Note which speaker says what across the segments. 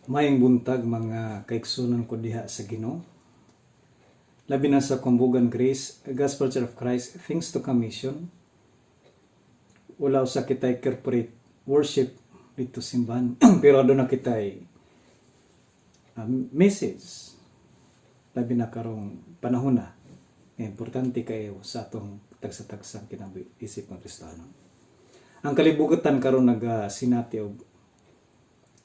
Speaker 1: Maayong buntag mga kaigsunan ko diha sa Ginoo. Labi na sa Kumbugan Grace, Gospel Church of Christ, Things to Come Mission. Wala sa kitay corporate worship dito simbahan, pero doon na kitay message. Labi na karong panahon na. Importante kayo sa atong tagsa-tagsang kinabuhi-isip ng Kristiyano. Ang kalibutan karon nag-sinati og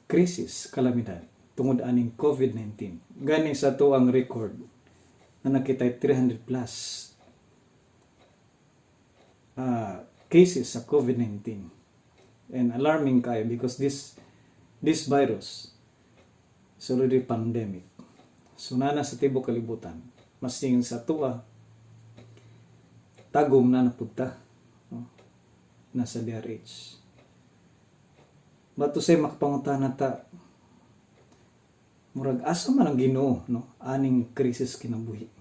Speaker 1: krisis, kalamidad, tungod aning COVID-19. Gani sa to ang record na nakitay 300 plus cases sa COVID-19. And alarming kayo because this virus is already pandemic. So na sa tibok kalibutan, masing sa tuwa, tagom na napunta, no? Nasa DRH. Bato say makapangutan ta murag asa man ang Ginoo, no? Aning krisis kinabuhi,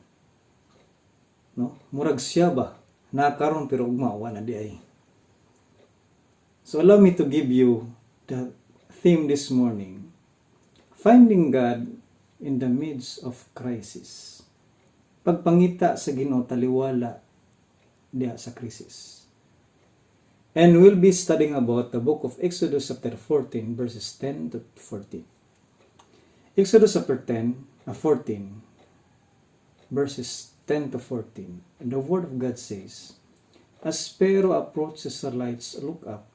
Speaker 1: no? Murag siya ba nakaron pero ugma wa na di ay. So allow me to give you the theme this morning: finding God in the midst of crisis. Pagpangita sa Ginoo taliwala diha sa krisis. And we'll be studying about the book of Exodus chapter 14 verses 10 to 14. Exodus chapter 14 verses 10 to 14. And the word of God says, "As Pharaoh approached the Israelites, look up,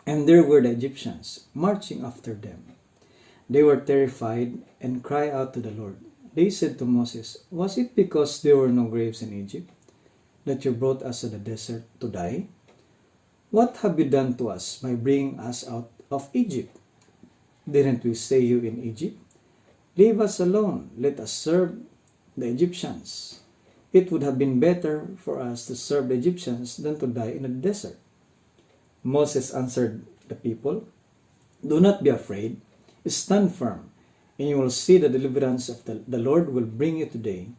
Speaker 1: and there were the Egyptians marching after them. They were terrified and cried out to the Lord. They said to Moses, 'Was it because there were no graves in Egypt that you brought us to the desert to die? What have you done to us by bringing us out of Egypt? Didn't we say you in Egypt? Leave us alone, let us serve the Egyptians. It would have been better for us to serve the Egyptians than to die in the desert.' Moses answered the people, 'Do not be afraid, stand firm, and you will see the deliverance of the Lord will bring you today.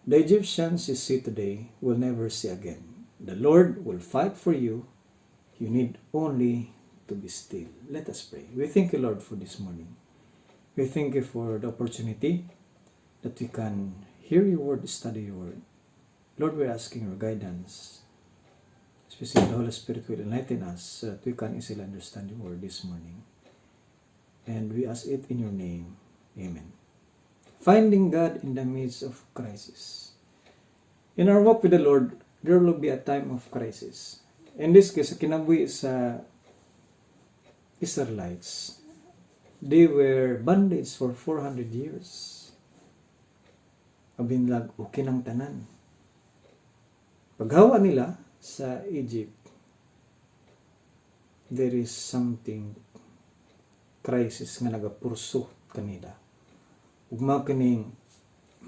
Speaker 1: The Egyptians you see today will never see again. The Lord will fight for you. You need only to be still.'" Let us pray. We thank you, Lord, for this morning. We thank you for the opportunity that we can hear your word, study your word. Lord, we're asking your guidance. Especially the Holy Spirit will enlighten us so that we can easily understand your word this morning. And we ask it in your name. Amen. Finding God in the midst of crisis. In our walk with the Lord, there will be a time of crisis. In this case, kinabuhi sa Israelites, they were bondage for 400 years. Abinlag o kinang tanan. Paghawa nila sa Egypt, there is something crisis nga nagapurso kanila. Ugma kining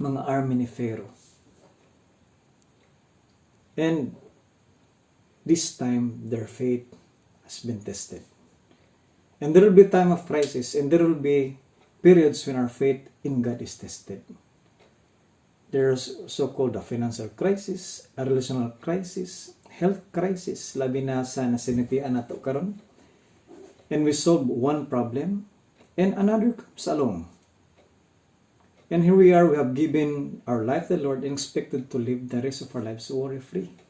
Speaker 1: mga army ni Pharaoh. And this time, their faith has been tested. And there will be time of crisis, and there will be periods when our faith in God is tested. There's so-called a financial crisis, a relational crisis, health crisis, labi na sa nasinitian nato karon. And we solve one problem, and another comes along. And here we are, we have given our life to the Lord and expected to live the rest of our lives worry-free.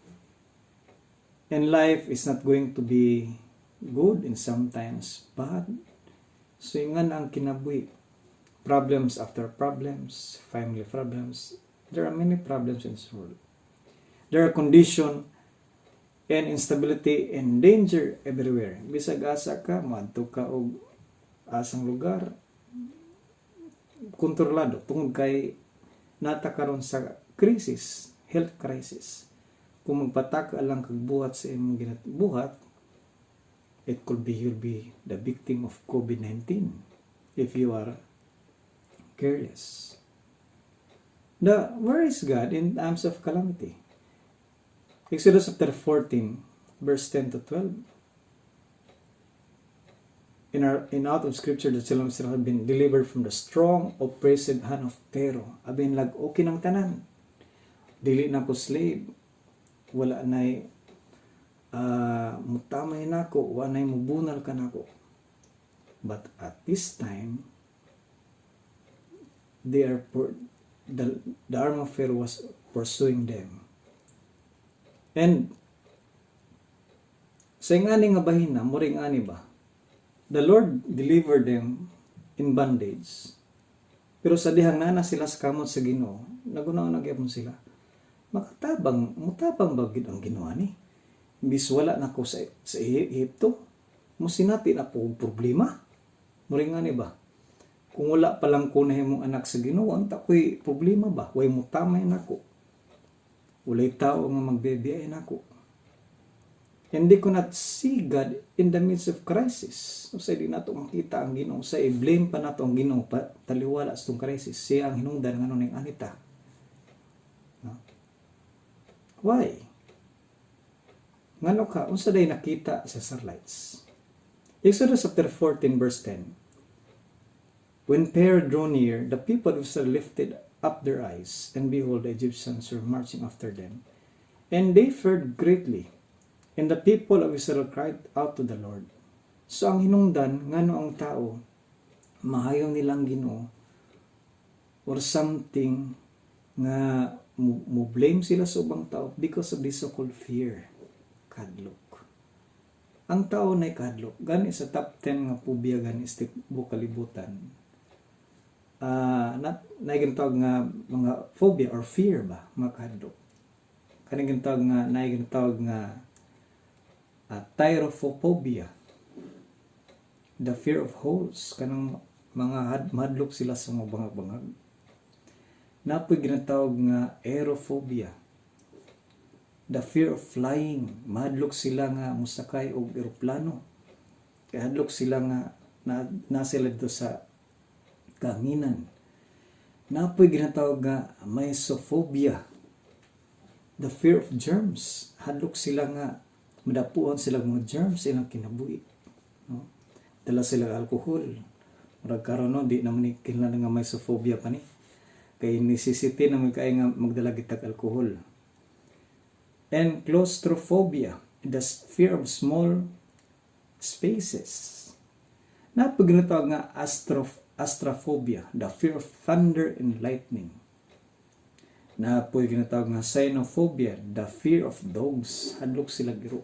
Speaker 1: And life is not going to be good and sometimes bad. So yun ang kinabuhi. Problems after problems, family problems. There are many problems in this world. There are condition and instability and danger everywhere. Bisag asa ka, maadto ka og asang lugar, kontrolado tungod kay nata karon sa crisis, health crisis. Kung magpataka lang kag buhat sa imong buhat, it could be you'll be the victim of COVID-19 if you are careless. Where is God in times of calamity? Exodus chapter 14, verse 10 to 12. In out of scripture, the children of Israel have been delivered from the strong, oppressive hand of Pharaoh. Abin lag okay ng tanan. Dili na ko slave. Wala na'y mutamay nako, wa na'y mubunal ka nako. But at this time, they are the arm of Pharaoh was pursuing them. And sa ingani nga bahina, muring ani ba? The Lord delivered them in bondage. Pero sa dihang nana sila sa kamot sa Ginoo, nagunaw nagyapon sila. Mutabang ba gid ang Ginoo ni? Imbis wala na ko sa Ehipto, musinati na po problema. Muring ani ba? Kung wala pa lang ko na himong anak sa Ginoo, ang takoy problema ba? Way mo tamay nako. Walay tao nga magbibiyay nako. Hindi ko not see God in the midst of crisis. So, di nato makita ang Ginoo. Sa i-blame pa nato ang Ginoo pa taliwala sa itong crisis. Siya ang hinungdan nga nung anita. No? Why? Ngano ka? Unsa day nakita sa Israelites? Exodus chapter 14 verse 10. When Pharaoh drew near, the people of Israel lifted up their eyes, and behold, the Egyptians were marching after them. And they feared greatly. And the people of Israel cried out to the Lord. So ang hinungdan, ngano ang tao, mahayaw nilang Ginoo, or something nga mo blame sila sa ubang tao because of this so-called fear. Kadlok. Ang tao na kadlok. Gani sa top 10 nga phobia gani sa tibuok kalibutan. Naigintawag nga mga phobia or fear ba, mga kadlok. Kaning naigintawag nga tyrophobia, the fear of holes, kanang mga madlok sila sa mga bangag-bangag. Napoy ginatawag nga aerophobia, the fear of flying, madlok sila nga musakay og eroplano, kaya hadlok sila nga nasila dito sa kahanginan. Napoy ginatawag nga mesophobia, the fear of germs, hadlok sila nga madapuan sila mga germs silang kinabuhi. No? Dala sila alcohol. Murag karon no, di naman kinahanglan nga mesophobia pa ni. Kay necessity na kay nga magdala gitag alcohol. And claustrophobia, the fear of small spaces. Napaginatawag nga astrophobia, the fear of thunder and lightning. Napoy ginatawag nga cynophobia, the fear of dogs, hadlok sila giro.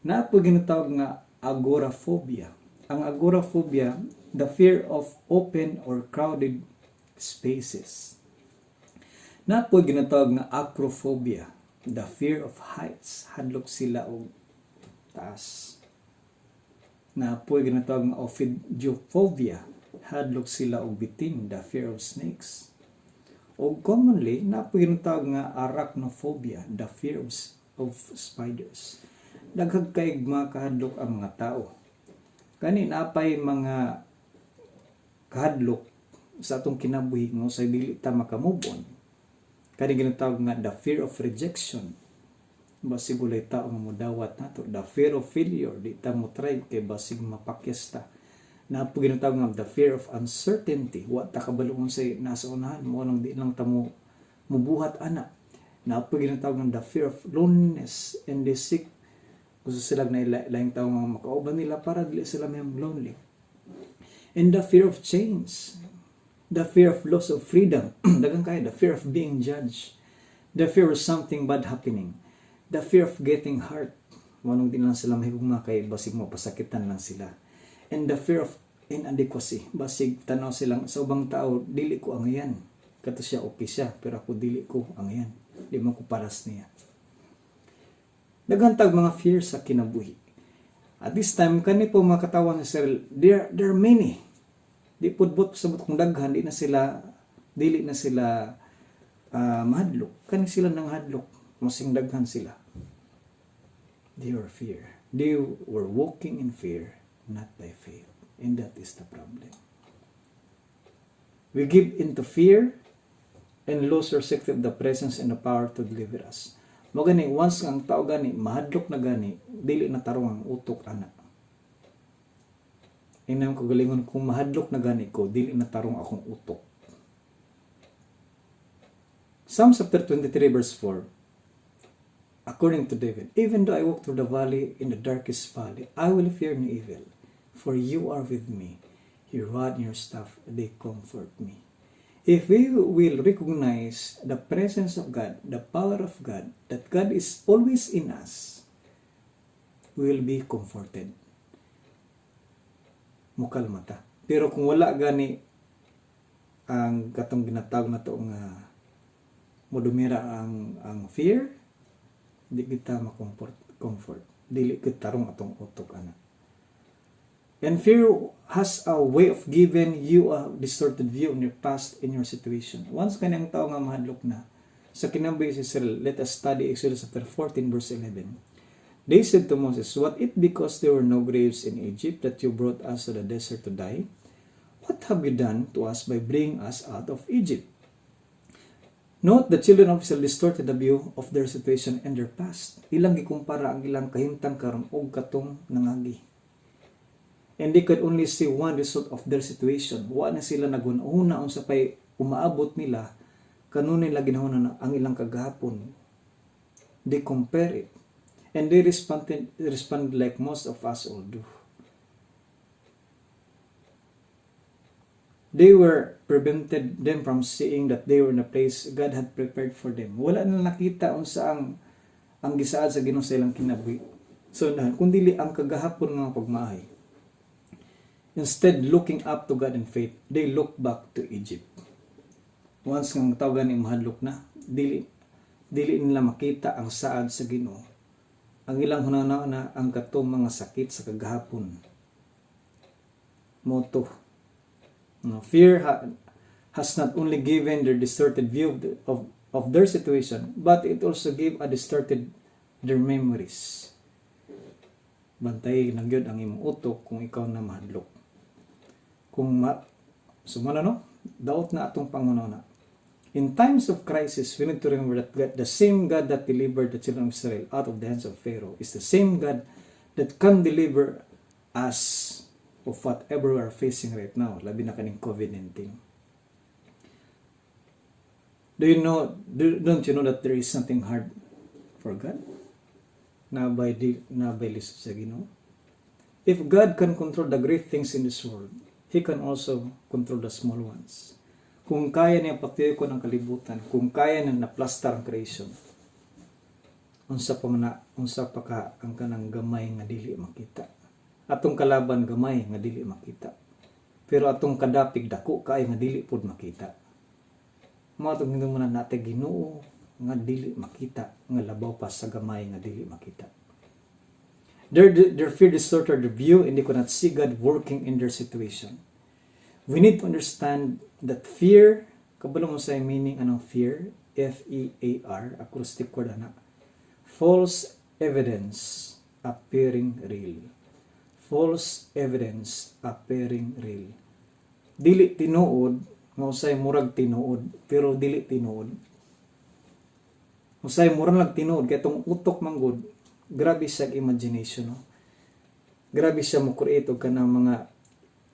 Speaker 1: Napoy ginatawag nga agoraphobia. Ang agoraphobia, the fear of open or crowded spaces. Napoy ginatawag nga acrophobia, the fear of heights, hadlok sila og taas. Napoy ginatawag nga ophidiophobia, hadlok sila og bitin, the fear of snakes. O commonly, napoy ginatawag nga arachnophobia, the fear of spiders. Daghag kay mga kahadlok ang mga tao. Kani napay mga kahadlok sa atong kinabuhi no sa dili ta makamove on. Kani ginatawag nga the fear of rejection. Basig ulay tao nga modawat nato, the fear of failure, di ta mo try kay basig mapakyas ta. Napoy ginatawag nga the fear of uncertainty, wa ta kabalo say nasa unahan mo nang di lang ta mo mubuhat ana. Napoy ginatawag nga the fear of loneliness and the sick. Gusto sila na laing tao nga makauban nila para dili sila may lonely. And the fear of change, the fear of loss of freedom, dagang kaya, the fear of being judged, the fear of something bad happening, the fear of getting hurt, manong din lang sila mahigugma kay basig mo pasakitan lang sila, and the fear of inadequacy, basig tanaw silang sa ubang tao, dili ko ang yan, kato siya okay siya, pero ako dili ko ang yan, di mo ko paras niya. Nagantag mga fears sa kinabuhi. At this time, kani po mga katawan sa Israel, there are many. Di pudbot sa kung daghan, dili na sila mahadlok. Kani sila nang hadlok, masing daghan sila. They were fear. They were walking in fear, not by faith. And that is the problem. We give into fear and lose respect of the presence and the power to deliver us. Mo gani once ang tao gani mahadlok na gani dili na tarong ang utok ana. Inam ko galingon kung mahadlok na gani ko dili na tarong akong utok. Psalm chapter 23 verse 4. According to David, even though I walk through the valley in the darkest valley, I will fear no evil, for you are with me. your rod and your staff, they comfort me. If we will recognize the presence of God, the power of God, that God is always in us, we will be comforted. Mukalmata. Pero kung wala gani ang katong ginatawag na to nga modumira ang fear, di kita comfort. Dili kita tarong atong utok ana. And fear has a way of giving you a distorted view on your past and your situation. Once kanyang tao nga mahadlok na sa kinabuhi sa Israel, let us study Exodus chapter 14 verse 11. They said to Moses, "What it because there were no graves in Egypt that you brought us to the desert to die? What have you done to us by bringing us out of Egypt?" Note, the children of Israel distorted the view of their situation and their past. Ilang gikumpara ang ilang kahimtang karon og katong nangagi. And they could only see one result of their situation. Wa na sila nagunahuna unsa pay umaabot nila kanunay nila ginahuna na ang ilang kagahapon. They compare it. And they responded like most of us all do. They were prevented them from seeing that they were in a place God had prepared for them. Wala na nakita unsa ang gisaad sa Ginoo sa ilang kinabuhi. So kundi ang kagahapon nga pagmaahay. Instead, looking up to God in faith, they look back to Egypt. Once nga tawagan ni mahadlok na, dili nila makita ang saad sa Ginoo. Ang ilang hunana na ang katong mga sakit sa kagahapon. Moto. Fear has not only given their distorted view of their situation, but it also gave a distorted their memories. Bantay na gyud ang imong utok kung ikaw na mahadlok. Sumana no? Daot na atong pangununa. In times of crisis, we need to remember that God, the same God that delivered the children of Israel out of the hands of Pharaoh, is the same God that can deliver us of whatever we are facing right now, labi na kaning COVID-19. Don't you know that there is something hard for God? Nabay lisod sa Ginoo. If God can control the great things in this world, He can also control the small ones. Kung kaya niya patuyok ng kalibutan, kung kaya niya na-plaster ang creation, unsa pa ka ang kanang gamay nga dili makita. Atong kalaban gamay nga dili makita. Pero atong kadapig dako kay nga dili pud makita. Mao tong hinungdan natin Ginoo nga dili makita, nga labaw pa sa gamay nga dili makita. Their fear distorted their view and they could not see God working in their situation. We need to understand that fear, kabalo mo sa meaning anong fear? F-E-A-R, acrostic word ana. False evidence appearing real. False evidence appearing real. Dili tinuod, nga usay murag tinuod, pero dili tinuod. Usay murag lang tinuod, kaya itong utok manggod, grabe siya imagination. No? Grabe siya mo create og kanang mga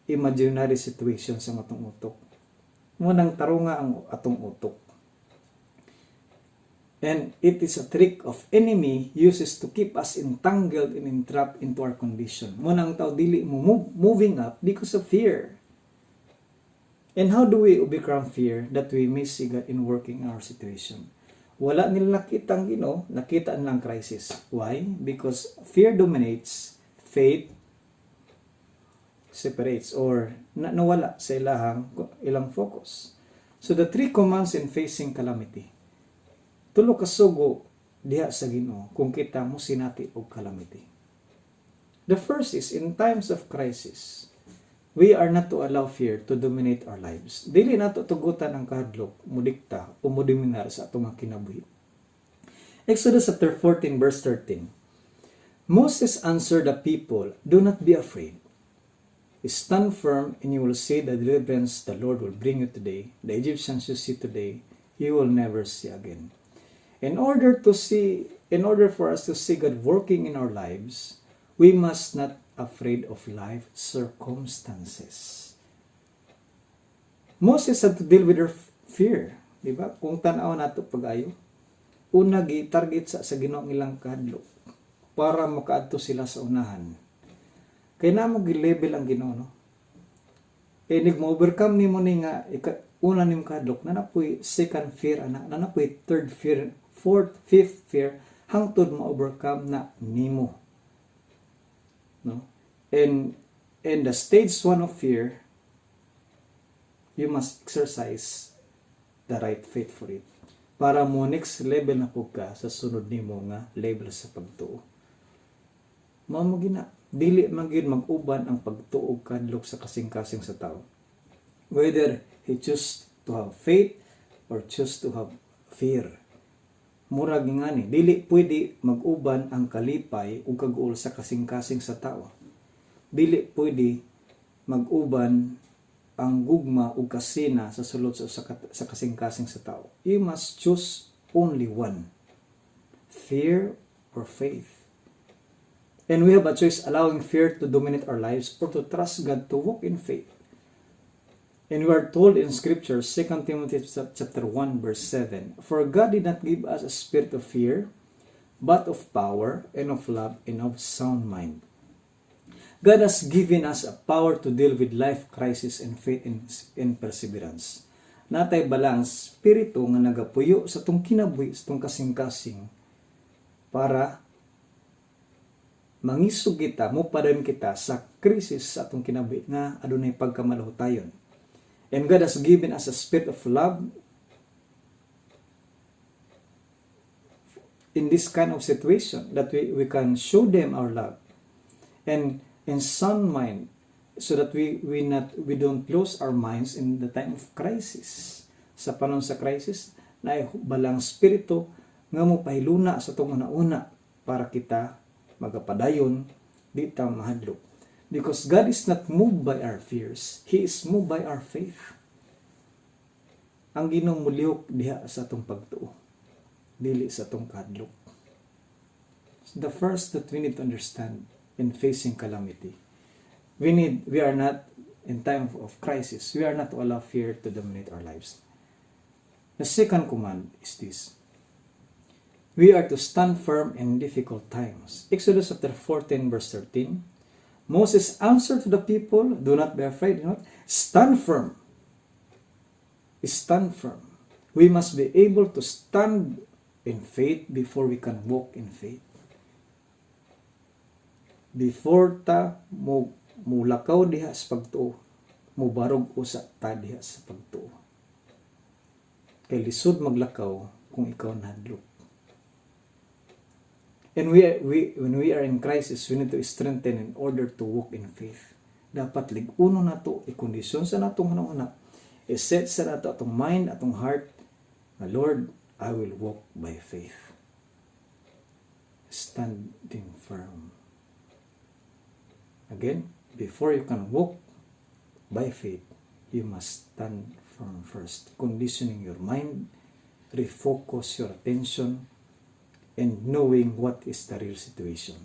Speaker 1: imaginary situation sa atong utok. Munang tarunga ang atong utok. And it is a trick of enemy uses to keep us entangled and entrapped into our condition. Munang tao dili mo moving up because of fear. And how do we overcome fear that we may see God in working our situation? Wala nila nakita ang Ginoo, nakita nilang crisis. Why? Because fear dominates, faith separates or nawala sa ilang focus. So the three commands in facing calamity. Tulo ka sugo diha sa Ginoo kung kita mo sinati og calamity. The first is in times of crisis, we are not to allow fear to dominate our lives. Dili nato tugutan ang kahadlok, mudikta o mudominar sa atong kinabuhi. Exodus chapter 14 verse 13. Moses answered the people, "Do not be afraid. Stand firm and you will see the deliverance the Lord will bring you today. The Egyptians you see today, you will never see again." In order for us to see God working in our lives, we must not afraid of life circumstances. Moses had to deal with their fear, di ba? Kung tan-aw nato pag-ayo, una gi-target sa Ginoo ang ilang kahadlok para makaadto sila sa unahan. Kaya na mo gi-level ang Ginoo, no? nag-overcome nimo ni nga una nimo kadlok na napoy second fear ana, na napoy third fear, fourth, fifth fear hangtod ma-overcome na nimo. No? And the stage 1 of fear, you must exercise the right faith for it. Para mo next level na pug ka sa sunod nimo nga level sa pagtuo. Mao mo gina, dili man gyud mag-uban ang pagtuo kadlok sa kasing-kasing sa tao. Whether he choose to have faith or choose to have fear. Murag nga ni, dili pwede mag-uban ang kalipay ug kag-uol sa kasing-kasing sa tao. Dili pwede mag-uban ang gugma o kasina sa sulod sa kasing-kasing sa tao. You must choose only one. Fear or faith. And we have a choice allowing fear to dominate our lives or to trust God to walk in faith. And we are told in Scripture, 2 Timothy chapter 1 verse 7, "For God did not give us a spirit of fear, but of power and of love and of sound mind." God has given us a power to deal with life crisis and faith and perseverance. Natay balang spirito nga nagapuyo sa tong kinabuhi, sa tong kasing-kasing para mangisog kita, mupadan kita sa krisis sa atong kinabuhi nga adunay pagkamalahotayon. And God has given us a spirit of love in this kind of situation that we can show them our love. And sound mind, so that we don't lose our minds in the time of crisis. Sa panahon sa crisis, na balang spirito nga mo pahiluna sa tong una para kita magapadayon di ta mahadlok. Because God is not moved by our fears, He is moved by our faith. Ang Ginoo mulihok diha sa atong pagtuo, dili sa atong kadlok. The first that we need to understand in facing calamity, we are not in time of crisis, we are not to allow fear to dominate our lives. The second command is this: we are to stand firm in difficult times. Exodus chapter 14 verse 13, Moses answered to the people, "Do not be afraid, stand firm." Stand firm. We must be able to stand in faith before we can walk in faith. Before ta mulakaw diha sa pagtuo, mubarog usa ta diha sa pagtuo. Kay lisod maglakaw kung ikaw nahadlok. And when we are in crisis, we need to strengthen in order to walk in faith. Dapat lig-uno nato, i-kondisyon sa natong hanang-anak, i-set sa nato atong mind, atong heart, na Lord, I will walk by faith. Standing firm. Again, before you can walk by faith, you must stand firm first. Conditioning your mind, refocus your attention, and knowing what is the real situation.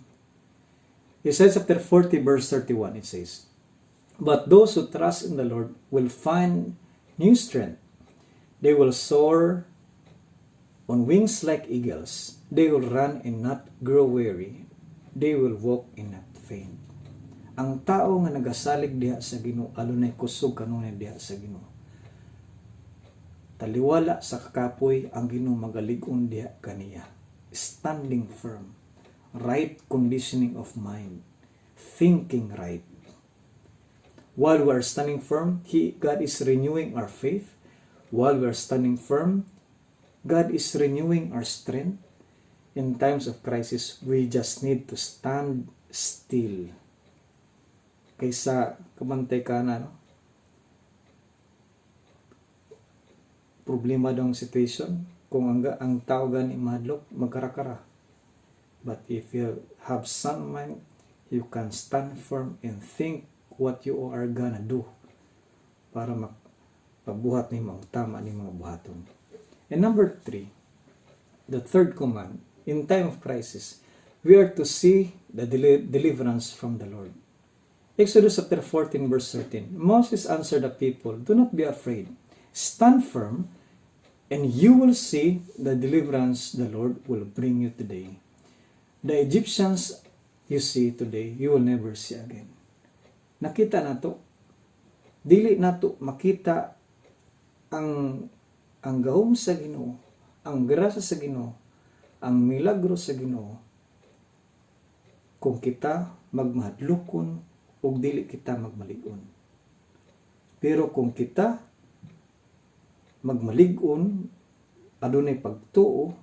Speaker 1: Isaiah chapter 40 verse 31, it says, "But those who trust in the Lord will find new strength. They will soar on wings like eagles. They will run and not grow weary. They will walk and not faint." Ang tao nga nagasalig diha sa Ginoo, alunay kusog kanunay diha sa Ginoo. Taliwala sa kakapoy, ang Ginoo magalig-on diha kaniya. Standing firm, right conditioning of mind, thinking right. While we are standing firm, God is renewing our faith. While we are standing firm, God is renewing our strength. In times of crisis, we just need to stand still. Kaysa kabantay ka na, problema dong situation, kung ang tao gani mahadlok, magkarakara. But if you have sound mind, you can stand firm and think what you are gonna do para mapabuhat ni mga tama ni mga buhaton. And number 3, the third command, in time of crisis, we are to see the deliverance from the Lord. Exodus chapter 14 verse 13, Moses answered the people, "Do not be afraid. Stand firm, and you will see the deliverance the Lord will bring you today. The Egyptians you see today, you will never see again." Nakita na to. Dili nato makita ang gahom sa Ginoo, ang grasya sa Ginoo, ang milagro sa Ginoo kung kita magmahadlukon ug dili kita magmalig-on. Pero kung kita magmalig-on, adunay pagtuo,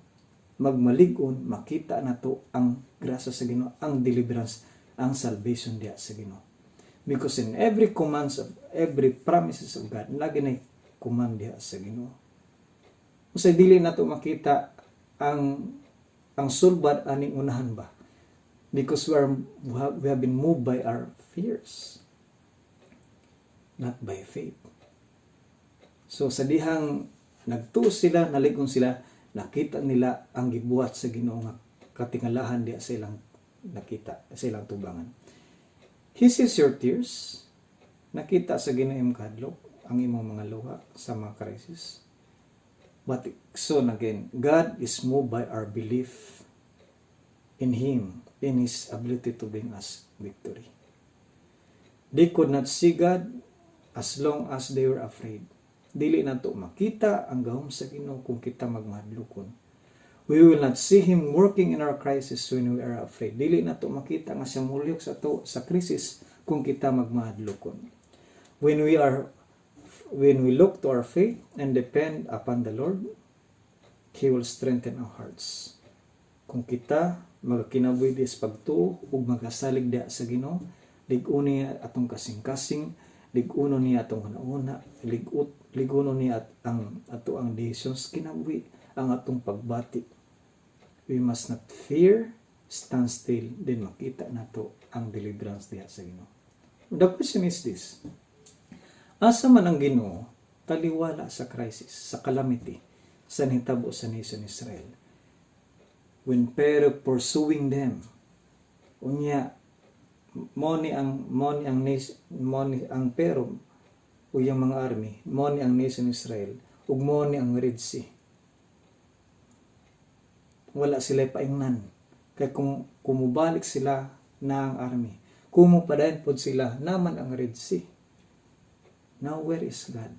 Speaker 1: magmalig-on, makita nato ang grasya sa Ginoo, ang deliverance, ang salvation diya sa Ginoo. Because in every commands of every promises of God, lagi na command diya sa Ginoo. Usay dili nato makita ang sulbad aning unahan ba? Because we have been moved by our fears, not by faith. So sa dihang nagtuo sila, nalig-on sila, nakita nila ang gibuhat sa Ginoo nga katingalahan diya sa ilang nakita, sa ilang tubangan. He sees your tears. Nakita sa Ginoo imong kahadlok ang imong mga luha sa mga crisis. But so again, God is moved by our belief in Him, in His ability to bring us victory. They could not see God as long as they were afraid. Dili nato makita ang gahom sa Ginoo kung kita magmahadlukon. We will not see Him working in our crisis when we are afraid. Dili nato makita nga siya mulyok sa krisis kung kita magmahadlukon. When we look to our faith and depend upon the Lord, He will strengthen our hearts. Kung kita magkinabuhi di sa pagtuo ug magasalig diha sa Ginoo, lig-uni atong kasing-kasing, lig-uno niya atong hanauna, lig-uno niya ang decisions kinabuhi, ang atong pagbati. We must not fear, stand still, then makita nato ang deliverance diha sa Ginoo. The question is this: asa man ang Ginoo taliwala sa crisis, sa calamity, sa nahitabo sa nation Israel? When Pharaoh pursuing them, unya moni ang Pharaoh o yung mga army, moni ang nation Israel, ug moni ang Red Sea. Wala sila paingnan. Kaya kung kumubalik sila na ang army, kumupadayon pod sila naman ang Red Sea. Now where is God?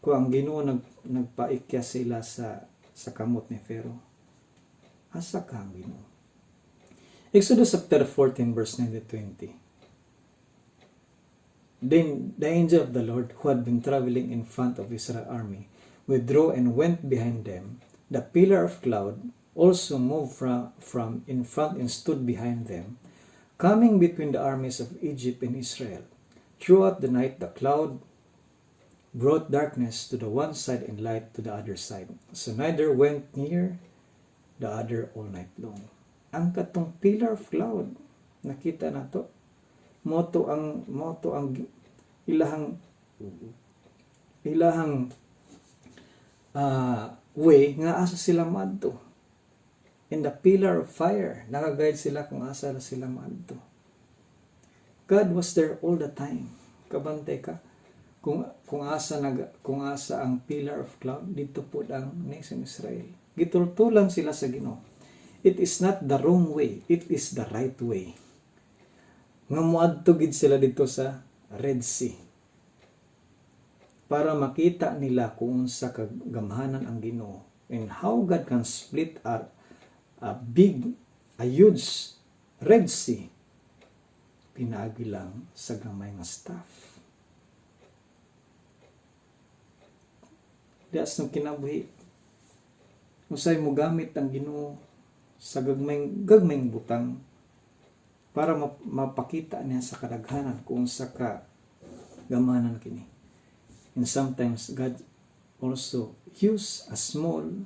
Speaker 1: Kung ang Ginoo nagpaikya sila sa kamot ni Pharaoh, asa ka ang Ginoo? Exodus chapter 14 verse 9-20. Then the angel of the Lord, who had been traveling in front of Israel's army, withdrew and went behind them. The pillar of cloud also moved from in front and stood behind them, coming between the armies of Egypt and Israel. Throughout the night the cloud brought darkness to the one side and light to the other side. So neither went near the other all night long. Ang katong pillar of cloud, nakita na to. Moto ang ilahang way nga asa sila madto. In the pillar of fire, naka-guide sila kung asa sila madto. God was there all the time. Kabantay ka kung asa ang pillar of cloud, dito po ang nation Israel. Gitultulan sila sa Ginoo. It is not the wrong way, it is the right way. Nga moadto gid sila dito sa Red Sea para makita nila kung unsa kagamhanan ang Ginoo and how God can split a huge Red Sea pinaagi lang sa gamay nga staff. Dias nung kinabuhi, usay mo gamit ang Ginoo sa gagmayng butang para mapakita niya sa kadaghanan kung sa kagamanan kini. And sometimes God also use a small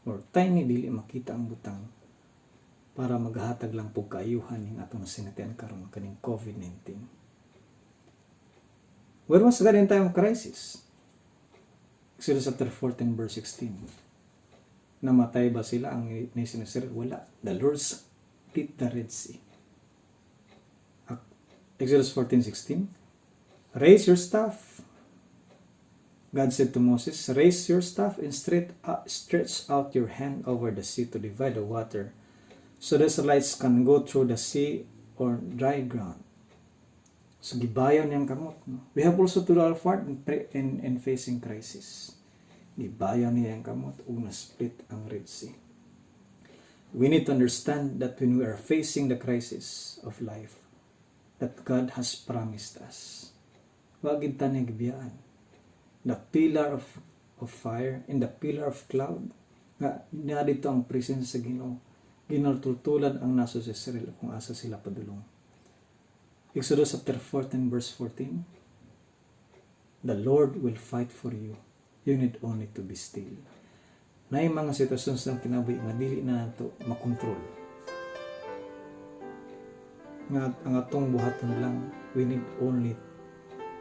Speaker 1: or tiny dili makita ang butang para maghatag lang po kaayuhan ning atong sinatian karon kaning COVID-19. Where was God in time of crisis? Exodus chapter 14 verse 16. Namatay ba sila ang nation Israel? Wala. The Lord split the Red Sea. Exodus 14:16. Raise your staff. God said to Moses, raise your staff and stretch out your hand over the sea to divide the water, so the Israelites can go through the sea or dry ground. So gibayon niyang kamot. No? We have also to do our part in facing crisis. Gibayon niyang kamot ug na-split ang Red Sea. We need to understand that when we are facing the crisis of life, that God has promised us. Wa gid ta niya gibiyaan. The pillar of fire and the pillar of cloud. Nga dito ang presence sa Ginoo. Ginatultulan ang naso sa Israel kung asa sila padulong. Exodus chapter 14 verse 14. The Lord will fight for you. You need only to be still. Na yung mga sitwasyon sa kinabuhi nga dili na nato makontrol. Nga ang atong buhaton lang, we need only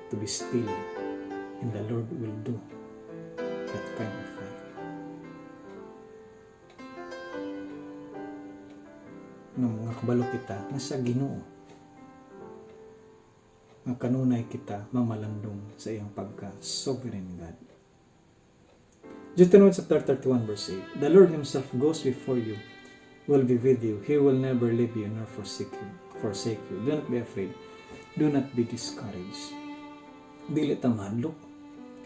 Speaker 1: to be still, and the Lord will do that kind of life. Nga mga kabalo kita, nasa Ginoo. Nga kanunay kita mamalandong sa iyang pagka-sovereign God. Deuteronomy chapter 31 verse 8. The Lord Himself goes before you, will be with you. He will never leave you nor forsake you. Do not be afraid. Do not be discouraged. Dili ta mahadlok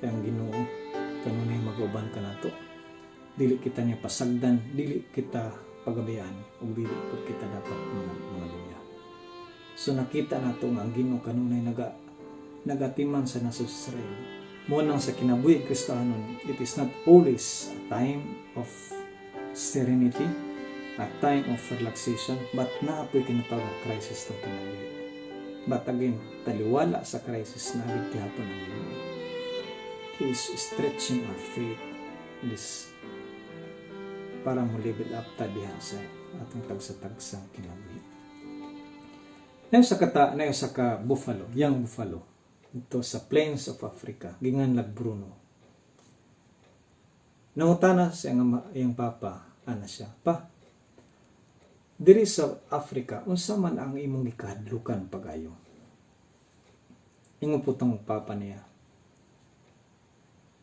Speaker 1: kay ang Ginoo kanunay mag-uban ka nato. Dili kita niya pasagdan, dili kita pagabayaan, ug dili pud kita dapat mga luya. So nakita nato nga ang Ginoo kanunay nagatiman sa naso Israel. Mo nang sa kinabuhi Kristiyanon, it is not always a time of serenity, a time of relaxation, but naapoy kinatawag na crisis ng kinabuhi. But again, taliwala sa crisis na gihapon ang Ginoo. He is stretching our faith this para mo live it up ta diha sa atong tagsa-tagsang kinabuhi. Nayo sa ka buffalo, young buffalo. Ito sa plains of Africa, gingan Bruno. Nangutana sa iyang papa, ana siya, pa, diri sa Africa, unsa man ang imong gikahadlukan pagayo? Ingon po tong papa niya,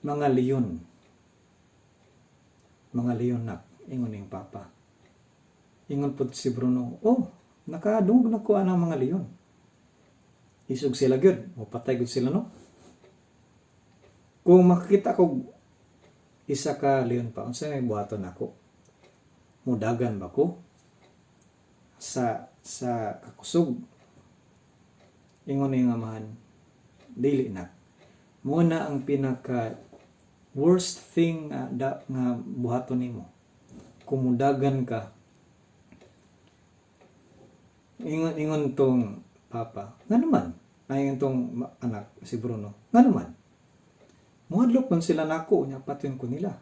Speaker 1: mga leon nak, ingon iyang papa. Ingon po si Bruno, oh, nakadungog na ko ang mga leon. Isog sila gyud, mapatay gyud sila no. Kung makita ko isa ka leon pa, unsa may buhaton nako? Mudagan ba ko sa kakusog? Ingon ni nga man, dili na. Muna ang pinaka worst thing nga buhaton nimo. Kung mudagan ka, ingon tong papa, nga naman, ayon tong anak, si Bruno, nga naman, muhadlok man sila nako, niya patin ko nila.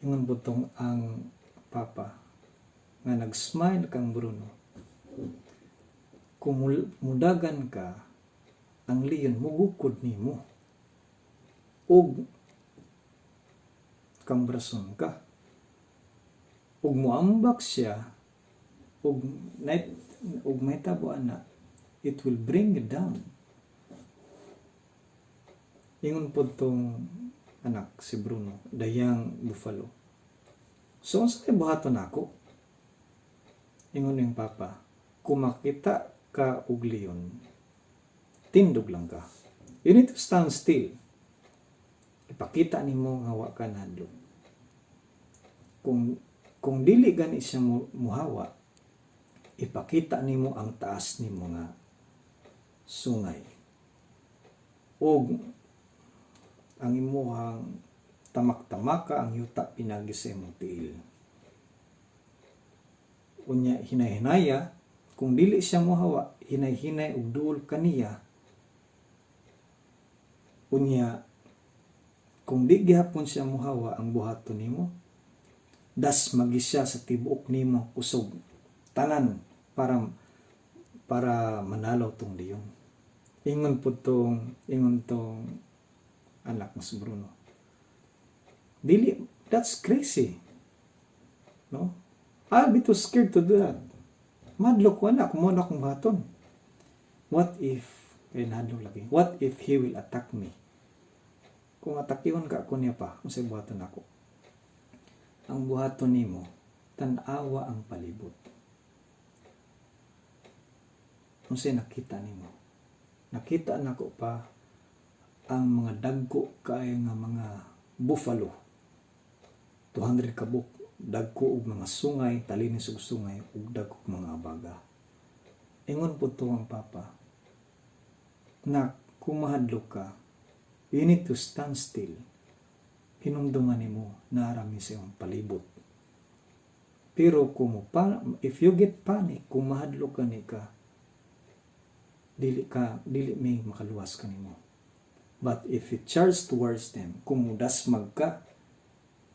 Speaker 1: Ingon po tong ang papa, nga nag-smile kang Bruno. Kung mudagan ka, ang leon mugukod nimo. Og kambrason ka. Og muambak siya, og may tabuan na, it will bring you down. Ingon po tong anak, si Bruno, the young buffalo. So, unsa kay buhaton ako? Ingon yung papa, kung makita ka og leon, tindog lang ka. You need to stand still. Ipakita nimo nga wa ka nahadlok. Kung dili gani siya muhawa, ipakita nimo ang taas nimo nga sungay. Og ang imuhang tamak-tamaka ang yuta pinagi sa imong tiil. Unya hinay-hinaya, kung dili siya muhawa, hinay-hinay og duol kaniya. Unya kung di gihapon siya muhawa ang buhaton nimo, das magi siya sa tibuok nimo kusog. Tanan para manalaw tong leon. Ingon tong anak mas Bruno. Dili, that's crazy. No? I'll be too scared to do that. Madlok ko na, kumuna akong baton. What if, what if he will attack me? Kung atakiwan ka ako niya pa, kung sa buhaton ako. Ang buhaton nimo, tanawa ang palibot. Kung sa nakita nimo, nakita nako pa ang mga dagko kay nga mga buffalo. 200 kabuk, dagko og mga sungay, talinis og sungay ug dagko og mga abaga. Ingon po to ang Papa na kung mahadlok ka, you need to stand still. Hinumduman nimo naarami sa iyong palibot. Pero if you get panic, kung mahadlok ka, dili may makaluwas kanimo. But if you charge towards them, kung mudasmag ka,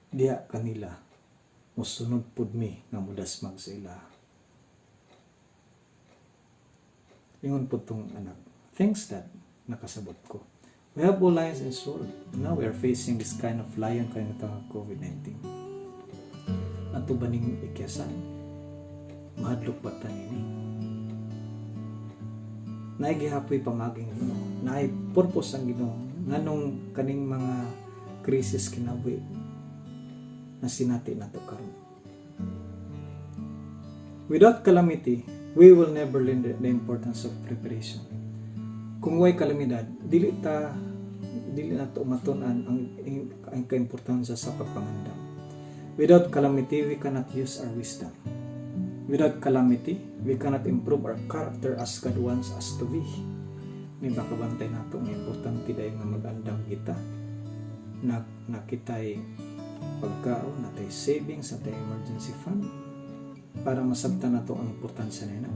Speaker 1: diha kanila, musunod pud mi nga mudasmag sa ila. Ingon po tong anak. Thanks Dad, nakasabot ko. We have all lions and sword. Now we are facing this kind of lion kaya nga COVID-19. Ato ba ning ikyasan? Mahadlok ba ta nini? Naigihapoy pamaging Ginoo. Naay purpose ang Ginoo nganong kaning mga krisis kinabuhi na sinati nato karon. Without calamity, we will never learn the importance of preparation. Kung way kalamidad, dili nato matun-an ang kaimportansya sa pagpangandam. Without calamity, we cannot use our wisdom. Without calamity, we cannot improve our character as God wants us to be. May makabantay nato ang importante dahil nga mag-andam kita na kita'y pagkaon, natay savings, natay emergency fund para masabtan nato ang importansya nila.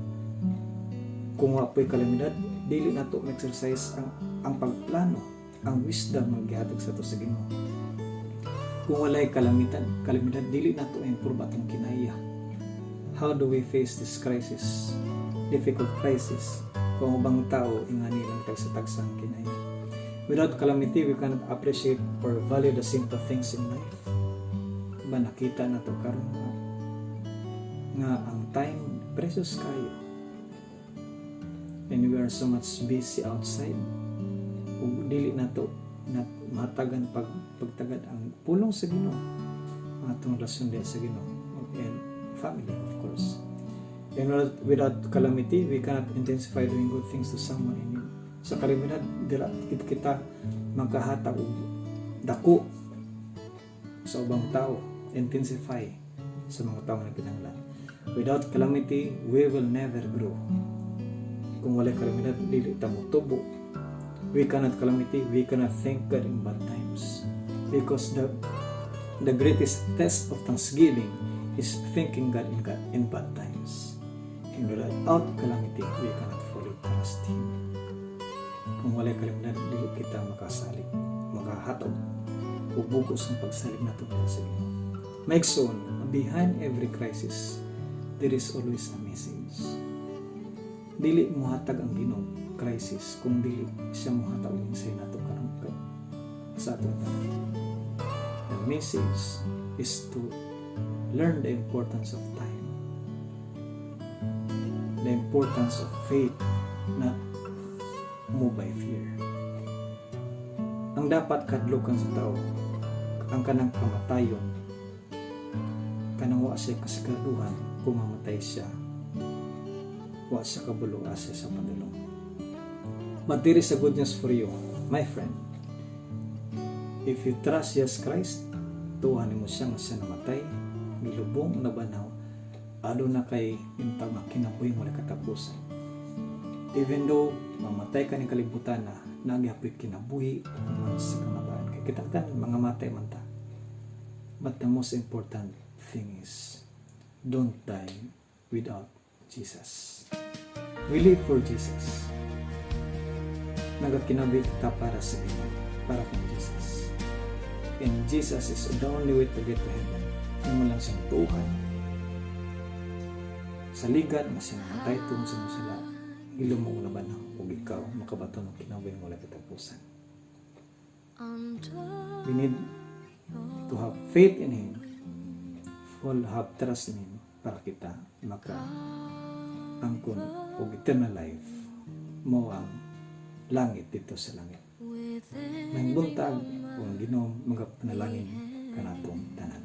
Speaker 1: Kung wapoy kalamidad, dili nato ma-exercise ang pagplano, ang wisdom ang gihatag sa to sa Ginoo. Kung walay kalamidad, dili nato improve atong kinaiya. How do we face this crisis? Difficult crisis. Kung ubang tao, ingani lang tayo sa tagsang kinaiya. Without calamity, we cannot appreciate or value the simple things in life. Ba nakita na to karon nga ang time precious kayo. And we are so much busy outside. Kung dili na to na matagan pagtagad ang pulong sa Ginoo, ang atong relasyon sa Ginoo and family, of course. And without calamity, we cannot intensify doing good things to someone in need. Sa kalamidad, dila kita magkahatag og dako sa ubang tao, intensify sa mga tao na kinahanglan. Without calamity, we will never grow. Kung wala kalamidad, dili ta motubo. We cannot calamity, we cannot thank God in bad times. Because the greatest test of thanksgiving is thanking God in bad times. And without calamity, we cannot fully trust Him. Kung wala kalamidad, dili kita makasalig, makahatog, o bugos ng pagsalig nato sa Ginoo. Maigsoon, behind every crisis, there is always a message. Dili mohatag ang Ginoo crisis kung dili siya mohatag ang say nato karon sa atong tanan. The message is to learn the importance of time, the importance of faith, not move by fear. Ang dapat kadlukan sa tao, ang kanang kamatayon, kanang wa siya kasagaduhan kung mamatay siya, wa siya kabulong asa sa padulong. But there is a good news for you, my friend. If you trust Jesus Christ, tuhanin mo siyang siya namatay, milubong na banaw, ado na kay intang makinabuhi mo na katapusan. Even though mamatay ka ng kalibutan na, nagyapoy kinabuhi man sa kamatayan. Kaya kitang mga matay man ta. But the most important thing is, don't die without Jesus. We live for Jesus. Nagakinabuhi kita para sa Ginoo, para kay Jesus. And Jesus is the only way to get to heaven. Yung mo lang siyang tuhan. Sa ligad, masinamatay itong sa musala. Ilong mo na ba na kung ikaw makabato ng kinabuhi mo lang katapusan. We need to have faith in Him, full have trust in Him para kita maka-angkon o eternal life mo ang langit dito sa langit. Nang buntag o Ginoo mga panalangin kanatong tanan.